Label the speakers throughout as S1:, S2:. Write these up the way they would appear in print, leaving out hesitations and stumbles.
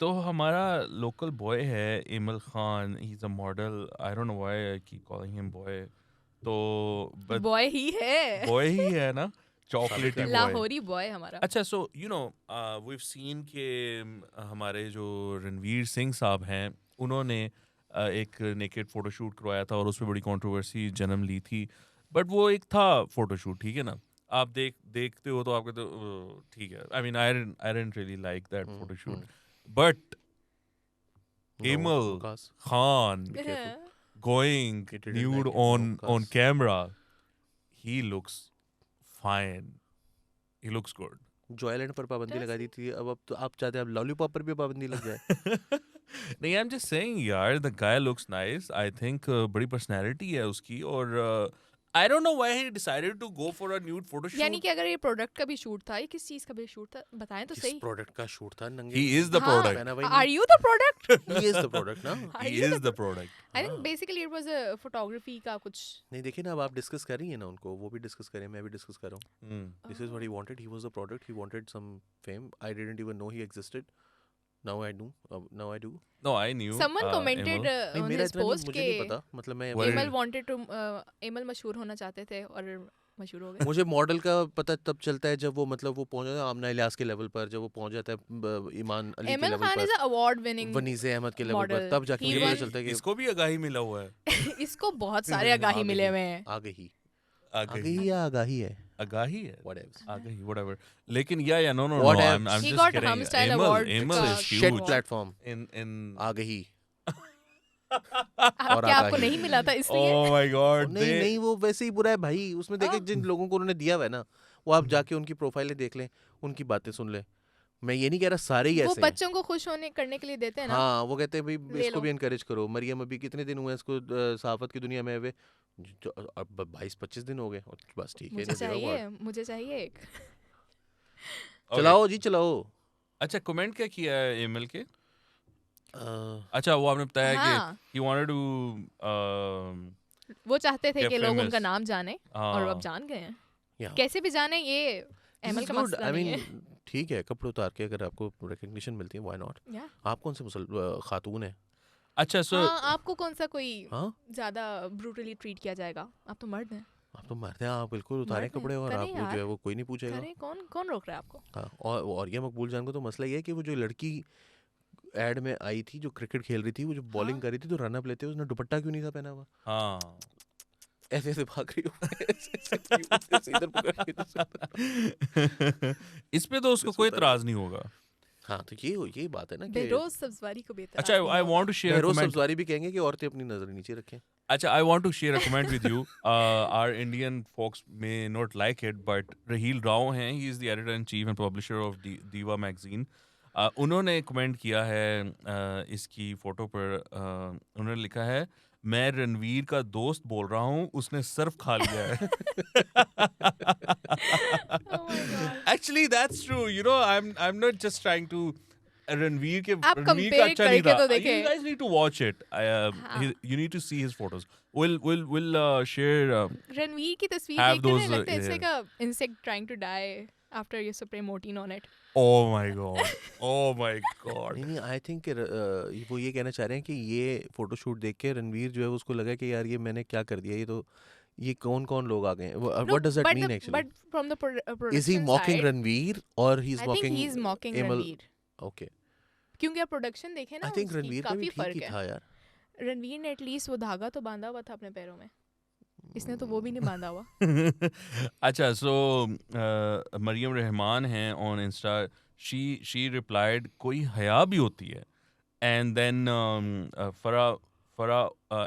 S1: तो हमारा local boy है email Khan, he is a model, I don't know why I keep calling him boy, तो but
S2: boy ही है।
S1: Boy ही है ना,
S3: साबित
S1: चॉकलेटी
S3: कर दो।
S1: बॉय।
S2: लाहौरी बॉय हमारा।
S1: अच्छा, so you know we have seen के हमारे जो रणवीर सिंह साहब हैं, उन्होंने एक नेकेड फोटोशूट करवाया था और उसमें बड़ी कंट्रोवर्सी जन्म ली थी, बट वो एक था फोटोशूट, ठीक है ना, आप देखते हो तो आपके तो ठीक है, I mean I didn't really like that photoshoot, but Emil Khan going
S3: He didn't
S1: nude
S3: like it, no,
S1: on
S3: Cuz.
S1: camera, he looks fine. He looks good.
S3: Joyland पर पाबंदी लगा दी थी, अब तो आप चाहते हैं अब लॉलीपॉप पर भी पाबंदी लग जाए।
S1: नहीं, I'm just saying यार, the guy looks nice. I think बड़ी personality है उसकी, और I don't know why he decided to go for a nude photo shoot.
S2: यानी कि अगर ये प्रोडक्ट का भी शूट था, ये किस चीज का भी शूट था, बताएं तो
S3: किस
S2: सही।
S3: प्रोडक्ट का शूट था? नंगे
S1: He is the
S2: हाँ,
S1: product.
S3: पहना हुआ ही
S2: Are
S3: नहीं।
S2: you the product?
S3: He is the product ना।
S1: He is the product.
S2: I think basically it was a photography का कुछ।
S3: नहीं देखिए ना, अब आप डिस्कस कर रही हैं ना उनको, वो भी डिस्कस करें, मैं भी डिस्कस कर रहा हूँ। This is what he wanted. He was the product. He wanted some fame. I didn't even know he existed. Now I do. Now I do.
S1: No, I knew.
S2: Someone commented
S1: Emil.
S3: नहीं
S2: on
S3: मेरा
S2: his
S3: इतना नहीं,
S2: post
S3: मुझे
S2: के
S3: नहीं पता, मतलब मैं
S1: What
S2: Emil wanted to Emil मशहूर होना चाहते थे और मशहूर हो गए।
S3: मुझे मॉडल का पता तब चलता है जब वो, मतलब वो पहुंच जाता है आमना इलियास के लेवल पर, जब वो पहुंच जाता है ईमान अली के
S2: एमल
S3: लेवल
S2: खान
S3: पर,
S2: इज अ अवार्ड विनिंग
S3: वनीज़े अहमद के लेवल पर,
S2: model.
S3: तब जाके
S2: He
S3: मुझे पता
S2: won-
S3: चलता है कि
S1: इसको भी आगाही मिला हुआ है।
S2: इसको बहुत सारे आगाही मिले हुए हैं।
S3: आ गई
S1: आगाही
S3: या आगाही है,
S1: आगाही है,
S3: whatever.
S1: आगाही, whatever. लेकिन yeah, no,
S3: What else?
S1: I'm
S2: He
S1: just
S2: got
S1: kidding.
S2: Hum Style
S1: Emil
S2: Award
S1: is
S2: का
S3: Shit
S1: huge
S3: platform
S1: in
S3: आ गई।
S2: अब क्या आपको
S3: आगाही।
S2: नहीं मिला था इसलिए?
S1: Oh my God.
S3: नहीं नहीं, वो वैसे ही बुरा है भाई, उसमें देखे
S2: हाँ।
S3: जिन लोगों को उन्होंने दिया हुआ है ना, वो आप जाके उनकी प्रोफाइलें देख लें, उनकी बातें सुन लें। मैं ये नहीं कह रहा सारे ही
S2: वो
S3: ऐसे हैं।
S2: बच्चों को खुश होने करने के लिए देते हैं ना।
S3: हाँ, वो कहते हैं भाई
S2: ले
S3: इसको
S2: लो।
S3: भी इनकरेज करो। मरियम अभी कितने दिन हुए इसको सहाफत की दुनिया में हुए, अब 22-25 दिन हो गए, और बस ठीक है,
S2: मुझे
S3: इन्हें दे दो award।
S2: मुझे चाहिए एक।
S1: Okay.
S3: चलाओ जी चलाओ।
S1: अच्छा, कमेंट क्या किया है एमिल के?
S3: अ,
S1: अच्छा, वो आपने बताया
S2: हाँ,
S1: कि he wanted to
S2: वो चाहते थे
S1: get
S2: कि लोग
S1: famous.
S2: उनका नाम जाने और अब
S1: हाँ,
S2: जान गए हैं।
S3: yeah.
S2: कैसे भी जाने, ये
S3: This
S2: एमएल
S3: is
S2: का
S3: good.
S2: मसला
S3: I
S2: नहीं
S3: mean,
S2: है।
S3: ठीक है, कपड़े उतार के अगर आपको रिकग्निशन मिलती है, why not?
S2: या
S3: आप कौन से खातून है?
S1: अच्छा, सो
S2: हाँ, आपको कौन सा कोई
S3: हाँ,
S2: ज्यादा ब्रूटली ट्रीट किया जाएगा? आप तो मर्द हैं।
S3: आप तो मरते हैं, आप बिल्कुल उतारें
S2: मर्द हैं,
S3: कपड़े और
S2: करें
S3: आपको जो
S2: यार।
S3: है वो कोई नहीं पूछेगा।
S2: करें, कौन रोक रहा है आपको?
S3: हाँ, और ये मकबूल जान को तो मसला ये है कि वो जो लड़की एड में आई थी जो क्रिकेट खेल रही थी, वो जो बॉलिंग कर रही थी, तो रन अप लेते हुए उसने दुपट्टा क्यों नहीं था पहना हुआ?
S1: हाँ
S3: ऐसे ऐसे भाग रही हो, ऐसे इधर पकड़ के इधर से।
S1: इस पे तो उसको कोई इतराज नहीं होगा।
S3: हाँ, तो ये बात है ना कि
S2: बेरोज सब्जवारी को बेहतर
S1: अच्छा, I want to share
S3: Behroz
S1: comment.
S3: Sabzwari भी कहेंगे कि औरतें अपनी नजर नीचे रखें।
S1: अच्छा, I want to share a comment with you. Our Indian folks may not like it, but Raheel Rao हैं, he is the editor-in-chief and publisher of Diva magazine. उन्होंने कमेंट किया है इसकी फोटो पर, उन्होंने लिखा है, मैं रणवीर का दोस्त बोल रहा हूँ, उसने सर्फ खा लिया है।
S2: Oh my God.
S1: Actually, that's true. You know, I'm not just trying to Ranveer के
S2: आप
S1: रणवीर का
S2: compare
S1: अच्छा नहीं
S2: करके
S1: था।
S2: तो देखें।
S1: You guys need to watch it. You need to see his photos. We'll share.
S2: Ranveer की तस्वीर
S1: Have
S2: देखते
S1: those,
S2: हैं, लगता है
S1: yeah.
S2: it's like a insect trying to die after you spray Mortein on it.
S1: Oh my god. Oh my god.
S3: नहीं I think वो ये कहना चाह रहे हैं कि ये फोटोशूट देख के रणवीर जो है उसको लगा कि यार ये मैंने क्या कर दिया, ये कौन लोग आ गए हैं?
S2: No,
S3: what does that
S2: but
S3: mean
S2: the-
S3: actually?
S2: But from the production
S3: is he mocking
S2: side,
S3: Ranveer और he is
S2: I think
S3: mocking
S2: he's mocking
S3: Emil?
S2: Ranveer,
S3: okay,
S2: क्योंकि आप प्रोडक्शन देखें ना
S3: आई थिंक
S2: उसकी,
S3: रणवीर का भी
S2: काफी
S3: ठीक
S2: फर्क
S3: ही
S2: है।
S3: था यार।
S2: रणवीर ने एटलीस्ट वो धागा तो बांधा हुआ था अपने पैरों में, इसने तो वो भी नहीं बांधा हुआ।
S1: अच्छा, so मरियम रहमान हैं on Insta. She replied, कोई हया भी होती है. And then फरा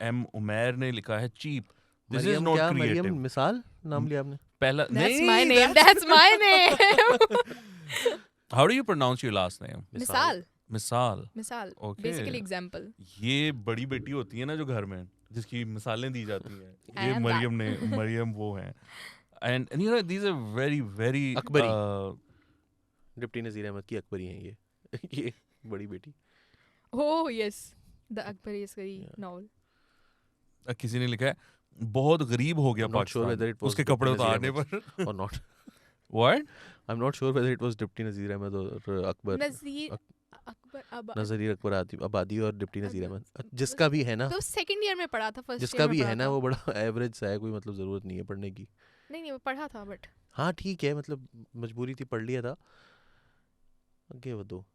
S1: M उमैर ने लिखा है cheap. This is
S3: Maryam
S1: not
S3: क्या?
S1: creative.
S3: मरियम मिसाल नाम लिया आपने?
S1: पहला
S2: That's
S1: नहीं,
S2: my name. That's my name.
S1: How do you pronounce your last name?
S2: मिसाल,
S1: मिसाल.
S2: मिसाल,
S1: Okay.
S2: basically example.
S1: ये बड़ी बेटी होती है ना जो घर में, जिसकी मिसालें दी जाती हैं, ये
S2: And
S1: मरियम वो हैं. And you know, these are very
S3: Akbari. Deputy Nazir Ahmed की अकबरी हैं ये बड़ी बेटी।
S2: Oh yes, the Akbari Asghari novel.
S1: किसी ने लिखा है बहुत गरीब हो गया
S3: I'm not sure whether
S1: Pakistan
S3: it was
S1: उसके
S3: Dipti
S1: कपड़े
S3: Nazir
S1: उतारने
S3: Ahmed.
S1: पर.
S3: or not.
S1: What?
S3: I'm not sure whether it was deputy Nazir Ahmed और अकबर।
S2: नज़ीर अकबर अब
S3: नज़ीर अकबर आबादी और डिप्टी नज़ीर
S2: अब-
S3: अहमद, जिसका भी है ना,
S2: तो सेकंड ईयर में पढ़ा था, फर्स्ट
S3: जिसका
S2: ईयर में
S3: भी
S2: पढ़ा
S3: है ना
S2: था।
S3: वो बड़ा एवरेज सा है, कोई मतलब ज़रूरत नहीं है पढ़ने की।
S2: नहीं वो पढ़ा था बट
S3: हाँ ठीक है, मतलब मजबूरी थी, पढ़ लिया था, आगे वो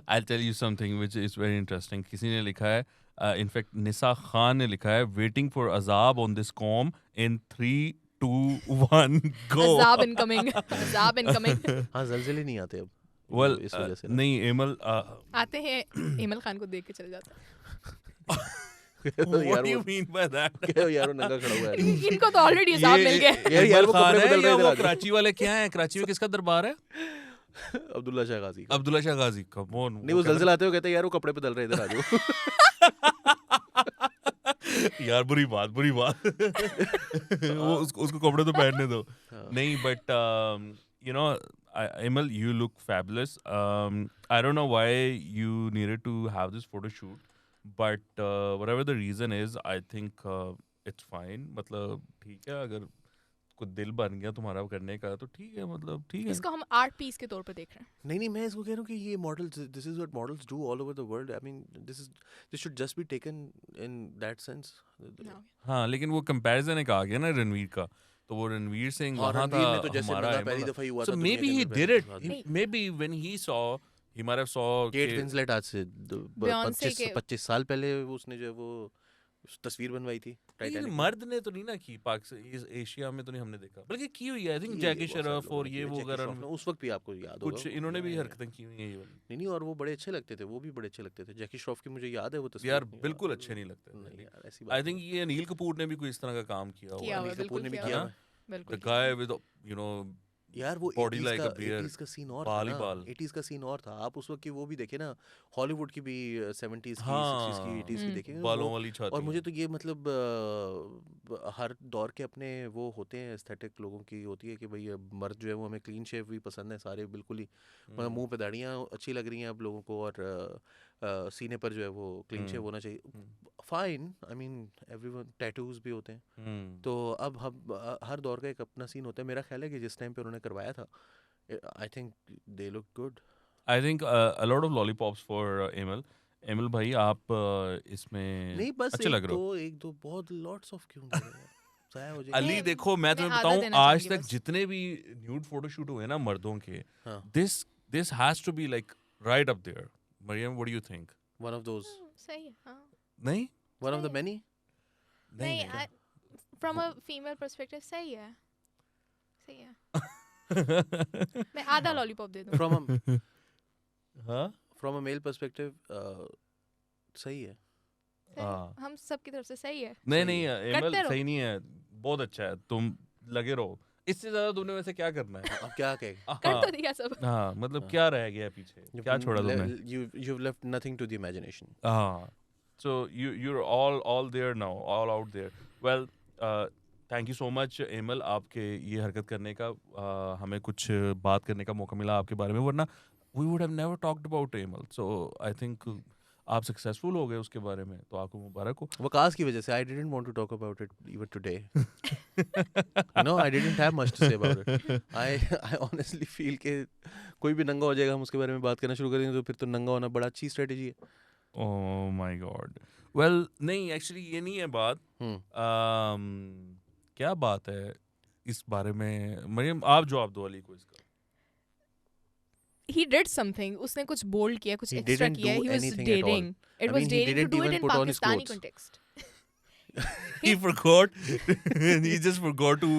S1: I'll tell you something which is very interesting. किसी ने लिखा है, इनफैक्ट निसा खान ने लिखा है, waiting for azab on this com in 3, 2, 1 go.
S2: अजाब इनकमिंग, अजाब इनकमिंग।
S3: हाँ ज़लज़ले नहीं आते अब,
S1: Well,
S3: वो इस वजह से ना।
S1: नहीं एमल,
S2: आते हैं, इमल खान को देख के चल जाता है।
S3: तो यार
S1: what do you
S3: वो
S1: mean by that?
S3: क्या यार, वो नंगा खड़ा हुआ है।
S2: इनको तो ऑलरेडी अजाब मिल गया।
S3: यार वो
S1: इमल खान
S3: कपड़े
S1: है
S3: बदल रहे
S1: या
S3: इधर
S1: वो
S3: आ जाओ।
S1: कराची वाले क्या है? कराची में किसका दरबार है?
S3: अब्दुल्ला शाह गाजी का।
S1: अब्दुल्ला शाह गाजी का। वो
S3: नहीं वो ज़लज़ला आते हुए कहते हैं यार वो कपड़े बदल रहे इधर आ जाओ।
S1: यार बुरी बात वो उसको कपड़े तो पहनने दो। नहीं but you know, Emil, you look fabulous. I don't know why you needed to have this photo shoot, but whatever the reason is, I think it's fine. मतलब ठीक है, अगर कुछ दिल बन गया तुम्हारा करने का तो ठीक है, मतलब ठीक है।
S2: इसको हम आर्ट पीस के तौर पे देख रहे हैं।
S3: नहीं मैं इसको कह रहा हूँ कि ये models, this is what models do all over the world. I mean this should just be taken in that sense.
S1: हाँ लेकिन वो कंपैरिजन एक आ गया ना रणवीर का, तो वो रणवीर सिंह
S3: और
S1: वहाँ
S3: रणवीर
S1: था
S3: में तो जैसे
S1: हमारा
S3: नंगा पहली दफा ही हुआ
S1: so
S3: था
S1: maybe
S3: दुनिया
S1: he
S3: के
S1: did
S3: अंदर
S1: it.
S3: पहली दफा।
S1: Maybe when he might have saw
S3: Kate
S1: कि
S3: विंसलेट आज से
S2: Beyonce के
S3: 25 साल पहले उसने जो है वो तस्वीर बनवाई थी
S1: लेकिन
S3: टाइटैनिक।
S1: मर्द ने तो नहीं ना की, पाकिस्तान एशिया में तो नहीं हमने देखा, बल्कि की हुई है आई थिंक जैकी श्रॉफ और ये वो वगैरह,
S3: उस वक्त भी आपको याद होगा
S1: कुछ इन्होंने भी
S3: Yeah,
S1: हरकतें की हुई हैं ये वाली।
S3: नहीं और वो बड़े अच्छे लगते थे, वो भी बड़े अच्छे लगते थे। जैकी श्रॉफ की मुझे याद है वो तस्वीर।
S1: यार बिल्कुल अच्छे नहीं लगते
S3: नहीं यार ऐसी
S1: आई
S3: बात
S1: थिंक ये अनिल कपूर ने भी कोई इस तरह का काम किया हुआ
S2: किया
S1: है।
S2: हुआ,
S3: अनिल कपूर ने भी
S2: बिल्कुल
S3: किया
S1: हुआ
S3: है।
S2: बिल्कुल
S1: the guy with you know
S3: यार वो
S1: Body
S3: 80s
S1: like
S3: का
S1: a bear,
S3: 80s का सीन और
S1: बाल
S3: था
S1: ही
S3: ना,
S1: बाल।
S3: 80s का सीन और था। आप उस वक्त की वो भी देखे ना, हॉलीवुड की भी 70s की,
S1: हाँ
S3: 60s की, 80s की देखेंगे
S1: बालों
S3: वो।
S1: वाली छाती
S3: और मुझे तो ये मतलब हर दौर के अपने वो होते हैं एस्थेटिक, लोगों की होती है कि भाई मर्द जो है वो हमें क्लीन शेव भी पसंद है सारे, बिल्कुल ही मतलब मुंह पे दाढ़ियाँ अच्छी लग रही हैं अब लोगों को, और सीने पर जो है वो क्लीन शेव होना चाहिए। Fine, I mean everyone, tattoos भी होते हैं। तो अब हम हर दौर का एक अपना सीन होता है। मेरा ख्याल है कि जिस टाइम पे उन्होंने करवाया था, I think they look good.
S1: I think a lot of lollipops for Emil. Emil भाई आप इसमें
S3: नहीं बस
S1: अच्छे लग रहे हो।
S3: एक दो बहुत लॉट्स ऑफ क्यों दे रहे हैं? ज़ाया हो जाएगा।
S1: अली
S2: मैं-
S1: देखो मैं तुम्हें
S2: आधा
S1: बताऊं,
S2: देना
S1: आज
S2: चाहूंगी
S1: तक
S2: बस।
S1: जितने भी न्यूड फोटोशूट हुए ना मर्दों के,
S3: हाँ,
S1: this has to be like right up there. Mariam what do you think?
S3: One of those,
S2: सही है, हाँ।
S1: नहीं
S3: वन ऑफ द
S2: सही है।
S3: मेनी।
S2: नहीं, फ्रॉम अ फीमेल पर्सपेक्टिव सही है, सही है। मैं आधा लॉलीपॉप दे दूं।
S1: हाँ
S3: फ्रॉम अ मेल पर्सपेक्टिव सही है।
S2: सही है।
S1: हाँ।
S2: हम सब की तरफ से सही है।
S1: नहीं
S3: सही
S1: नहीं
S3: है।
S1: एमल
S2: करते रहो।
S1: सही नहीं है, बहुत अच्छा है, तुम लगे रहो। इससे ज्यादा तुमने वैसे क्या करना है?
S3: अब क्या कहें?
S2: कर
S1: हाँ
S2: तो दिया सब।
S1: हाँ मतलब क्या रह गया पीछे, क्या छोड़ा तुमने?
S3: You've left nothing to the imagination.
S1: हाँ, so you're all there now, all out there. Well, thank you so much Emil, आपके ये हरकत करने का, हमें कुछ बात करने का मौका मिला आपके बारे में, वरना we would have never talked about Emil. So I think आप सक्सेसफुल हो गए उसके बारे में, तो आपको मुबारक हो।
S3: वकास की वजह से I didn't want to talk about it even today. No, I didn't have much to say about it. I honestly feel कि कोई भी नंगा हो जाएगा, हम उसके बारे में बात करना शुरू करेंगे तो फिर तो नंगा होना बड़ा अच्छी स्ट्रेटेजी है।
S1: Oh my God. Well, नहीं एक्चुअली ये नहीं है बात। क्या बात है इस बारे में? मरियम आप जवाब दो अली को इसका।
S2: He did something. उसने कुछ bold किया, कुछ
S3: He
S2: extra
S3: didn't
S2: किया.
S3: do
S2: He was
S3: anything at all.
S2: daring. It
S3: I
S2: was
S3: mean, he
S2: daring to
S3: didn't
S2: do it
S3: even
S2: in
S3: put on his
S2: Pakistani
S3: clothes.
S2: context.
S1: He forgot. He just forgot to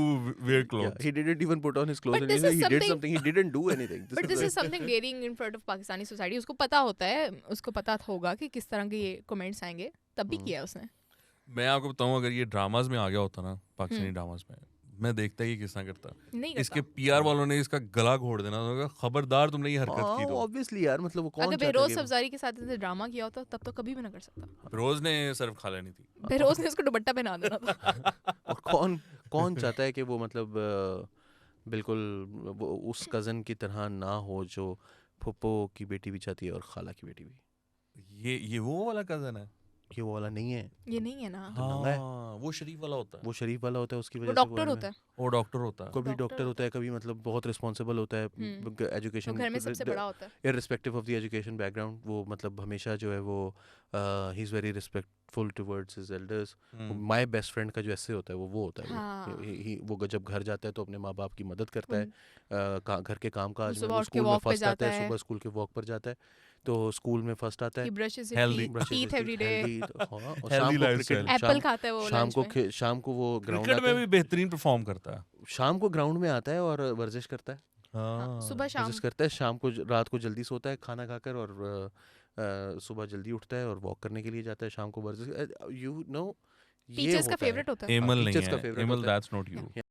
S1: wear clothes.
S3: Yeah, he didn't even put on his clothes.
S2: But
S3: And
S2: this
S3: he
S2: is
S3: did
S2: something-
S3: something. He didn't do anything.
S2: But this is something daring in front of Pakistani society. उसको पता होता है, उसको पता होगा कि किस तरह के ये comments आएंगे, तब भी किया उसने.
S1: मैं आपको बताऊं, अगर ये ड्रामाज में आ गया होता ना, पाकिस्तानी ड्रामाज में, मैं देखता ही किस तरह करता।
S2: नहीं
S1: इसके
S2: करता.
S1: पीआर वालों ने इसका गला घोड़ देना था, खबरदार तुमने ये हरकत की तो।
S3: Obviously यार, मतलब वो कौन
S2: अगर
S3: चाहता
S2: बेरोज
S3: है कि-
S2: सब्जारी के साथ ऐसे ड्रामा किया होता तब तो कभी भी ना कर सकता.
S1: रोज ने सर्व खा लेनी थी।
S2: बेरोज ने उसको दुपट्टा पहना देना था.
S3: और कौन चाहता है कि वो मतलब बिल्कुल वो उस कज़न की तरह ना हो जो फुप्पो की बेटी भी चाहती है और खाला की बेटी भी।
S1: ये वो वाला कजन है?
S3: ये वो वाला नहीं है,
S2: ये नहीं है ना,
S3: तो नंगा है।
S1: हाँ, वो शरीफ वाला होता है,
S3: वो शरीफ वाला होता है, उसकी
S2: वो
S3: वजह से
S2: डॉक्टर होता है।
S1: वो डॉक्टर होता है।
S3: कभी
S2: डॉक्टर
S3: डॉक्टर होता है, कभी मतलब बहुत रिस्पॉन्सिबल होता है
S2: वो
S3: एजुकेशन,
S2: घर में सबसे बड़ा होता है।
S3: Irrespective of the education background, वो मतलब हमेशा जो है वो he is very respectful towards his elders. My best friend का जो ऐसे होता है वो होता है।
S2: हाँ।
S3: वो जब घर जाता है तो अपने माँ बाप की मदद करता है, घर के काम काज में।
S2: सुबह
S3: वो
S2: उठ के
S3: स्कूल में
S2: walk पे
S3: फर्स्ट आता
S2: जाता
S3: है,
S2: है।
S3: सुबह स्कूल के वॉक पर जाता है, तो स्कूल में फर्स्ट आता
S2: He
S3: है।
S2: brushes his
S1: Healthy.
S3: brushes
S2: teeth
S3: his
S2: every
S3: teeth,
S2: day.
S3: healthy, हाँ, और
S1: Healthy
S3: शाम को
S1: lifestyle.
S3: क्रिकेट,
S2: एप्पल खाता है वो
S3: शाम
S2: lunch
S3: को
S2: में।
S3: शाम को वो ग्राउंड
S1: क्रिकेट
S3: आता
S1: में भी
S3: है,
S1: बेहतरीन परफॉर्म करता है।
S3: शाम को ग्राउंड में आता है और वर्जिश करता है,
S2: हाँ, सुबह शाम
S3: वर्जिश करता है, शाम को रात को जल्दी सोता है खाना खाकर, और सुबह जल्दी उठता है और वॉक करने के लिए जाता है, शाम को वर्जिश, यू नो, ये
S2: टीचर्स का
S3: होता है।
S2: फेवरेट होता है।
S1: एमल नहीं
S3: टीचर्स का
S1: है,
S3: फेवरेट
S1: एमल
S3: होता है।
S1: That's not you.